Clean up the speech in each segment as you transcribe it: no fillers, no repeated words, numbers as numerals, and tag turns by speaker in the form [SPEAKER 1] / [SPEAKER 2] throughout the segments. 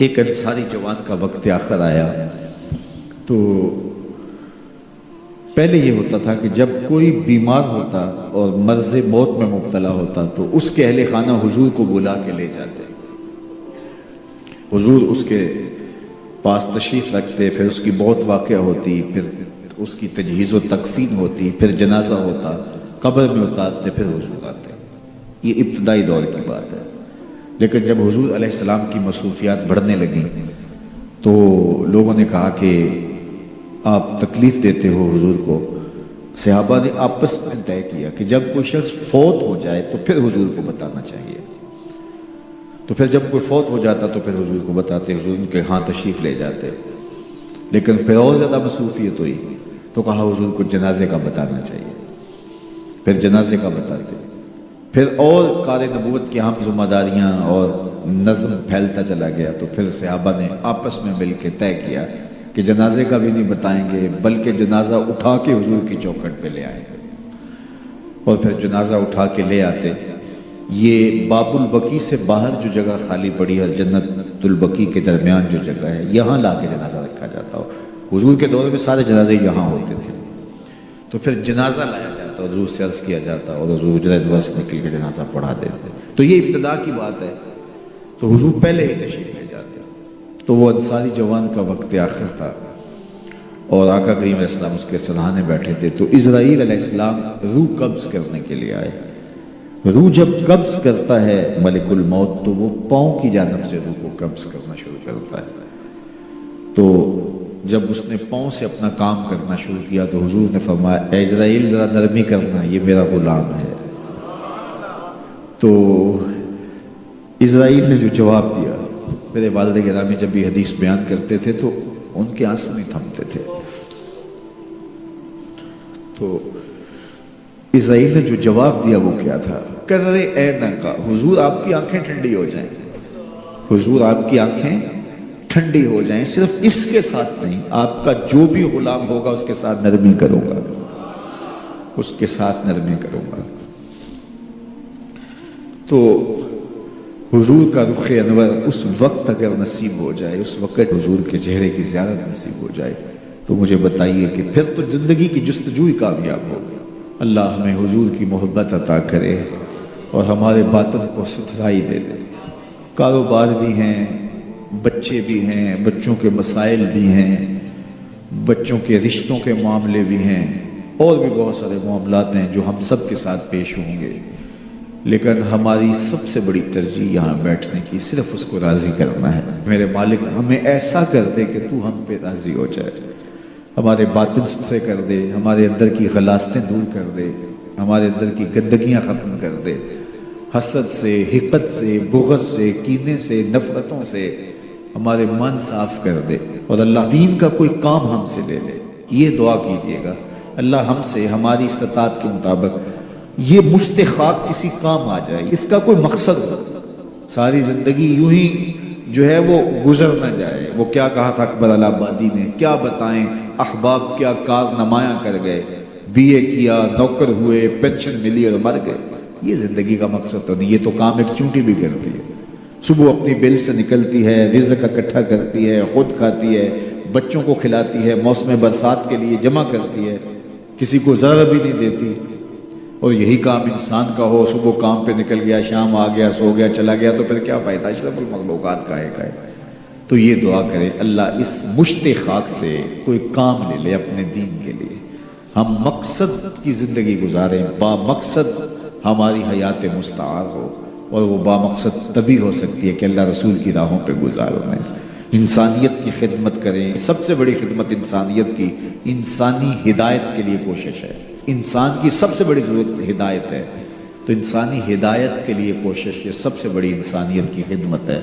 [SPEAKER 1] ایک انصاری جوان کا وقت آخر آیا تو پہلے یہ ہوتا تھا کہ جب کوئی بیمار ہوتا اور مرض موت میں مبتلا ہوتا تو اس کے اہل خانہ حضور کو بلا کے لے جاتے، حضور اس کے پاس تشریف رکھتے، پھر اس کی موت واقع ہوتی، پھر اس کی تجہیز و تکفین ہوتی، پھر جنازہ ہوتا، قبر میں اتارتے، پھر حضور آتے۔ یہ ابتدائی دور کی بات ہے، لیکن جب حضور علیہ السلام کی مصروفیات بڑھنے لگیں تو لوگوں نے کہا کہ آپ تکلیف دیتے ہو حضور کو۔ صحابہ نے آپس میں طے کیا کہ جب کوئی شخص فوت ہو جائے تو پھر حضور کو بتانا چاہیے، تو پھر جب کوئی فوت ہو جاتا تو پھر حضور کو بتاتے، حضور ان کے ہاں تشریف لے جاتے۔ لیکن پھر اور زیادہ مصروفیت ہوئی تو کہا حضور کو جنازے کا بتانا چاہیے، پھر جنازے کا بتاتے، پھر اور کار نبوت کی اہم ذمہ داریاں اور نظم پھیلتا چلا گیا، تو پھر صحابہ نے آپس میں مل کے طے کیا کہ جنازے کا بھی نہیں بتائیں گے بلکہ جنازہ اٹھا کے حضور کی چوکھٹ پہ لے آئیں گے، اور پھر جنازہ اٹھا کے لے آتے۔ یہ باب البقیع سے باہر جو جگہ خالی پڑی ہے، جنت البقیع کے درمیان جو جگہ ہے، یہاں لا کے جنازہ رکھا جاتا ہو۔ حضور کے دور میں سارے جنازے یہاں ہوتے تھے، تو پھر جنازہ لایا جاتا، حضور سے عرض کیا جاتا اور حضور حجرہ دور سے نکل کے جنازہ پڑھا دیتے۔ تو یہ ابتدا کی بات ہے، تو حضور پہلے ہی تشریف لے جاتے۔ تو وہ انصاری جوان کا وقت آخر تھا اور آقا کریم علیہ السلام اس کے سرہانے بیٹھے تھے، تو اسرائیل علیہ السلام روح قبض کرنے کے لیے آئے۔ روح جب قبض کرتا ہے ملک الموت تو وہ پاؤں کی جانب سے روح کو قبض کرنا شروع کرتا ہے۔ تو جب اس نے پاؤں سے اپنا کام کرنا شروع کیا تو حضور نے فرمایا اے اسرائیل ذرا نرمی کرنا، یہ میرا غلام ہے۔ تو اسرائیل نے جو جواب دیا، میرے والد گرامی جب یہ حدیث بیان کرتے تھے تو ان کے آنسو نہیں تھمتے تھے۔ تو اسرائیل نے جو جواب دیا وہ کیا تھا؟ کرے عینہ کا، حضور آپ کی آنکھیں ٹھنڈی ہو جائیں، حضور آپ کی آنکھیں ٹھنڈی ہو جائیں، صرف اس کے ساتھ نہیں، آپ کا جو بھی غلام ہوگا اس کے ساتھ نرمی کروں گا، اس کے ساتھ نرمی کروں گا۔ تو حضور کا رخ انور اس وقت اگر نصیب ہو جائے، اس وقت حضور کے چہرے کی زیارت نصیب ہو جائے تو مجھے بتائیے کہ پھر تو زندگی کی جستجو ہی کامیاب ہوگی۔ اللہ ہمیں حضور کی محبت عطا کرے اور ہمارے باطن کو ستھرائی دے دے۔ کاروبار بھی ہیں، بچے بھی ہیں، بچوں کے مسائل بھی ہیں، بچوں کے رشتوں کے معاملے بھی ہیں، اور بھی بہت سارے معاملات ہیں جو ہم سب کے ساتھ پیش ہوں گے، لیکن ہماری سب سے بڑی ترجیح یہاں بیٹھنے کی صرف اس کو راضی کرنا ہے۔ میرے مالک ہمیں ایسا کر دے کہ تو ہم پہ راضی ہو جائے، ہمارے باطن ستھرے کر دے، ہمارے اندر کی غلاستیں دور کر دے، ہمارے اندر کی گندگیاں ختم کر دے، حسد سے، حقد سے، بغض سے، کینے سے، نفرتوں سے ہمارے من صاف کر دے، اور اللہ دین کا کوئی کام ہم سے لے لے۔ یہ دعا کیجئے گا، اللہ ہم سے ہماری استطاعت کے مطابق یہ مشت خاک کسی کام آ جائے، اس کا کوئی مقصد ہو، ساری زندگی یوں ہی جو ہے وہ گزر نہ جائے۔ وہ کیا کہا تھا اکبر آبادی نے، کیا بتائیں احباب کیا کار نمایاں کر گئے، بی اے کیا، نوکر ہوئے، پینشن ملی اور مر گئے۔ یہ زندگی کا مقصد تو نہیں، یہ تو کام ایک چونٹی بھی کرتی ہے۔ صبح اپنی بل سے نکلتی ہے، رزق اکٹھا کرتی ہے، خود کھاتی ہے، بچوں کو کھلاتی ہے، موسم برسات کے لیے جمع کرتی ہے، کسی کو ذرا بھی نہیں دیتی۔ اور یہی کام انسان کا ہو، صبح کام پہ نکل گیا، شام آ گیا، سو گیا، چلا گیا، تو پھر کیا فائدہ؟ اشرف المخلوقات کا ہے۔ تو یہ دعا کرے اللہ اس مشت خاک سے کوئی کام لے لے اپنے دین کے لیے، ہم مقصد کی زندگی گزاریں، با مقصد ہماری حیات مستعار ہو، اور وہ با مقصد تبھی ہو سکتی ہے کہ اللہ رسول کی راہوں پہ گزاروں میں انسانیت کی خدمت کریں۔ سب سے بڑی خدمت انسانیت کی انسانی ہدایت کے لیے کوشش ہے۔ انسان کی سب سے بڑی ضرورت ہدایت ہے، تو انسانی ہدایت کے لیے کوشش یہ سب سے بڑی انسانیت کی خدمت ہے۔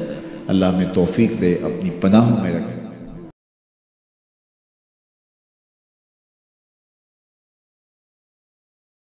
[SPEAKER 1] اللہ ہمیں توفیق دے، اپنی پناہوں میں رکھے۔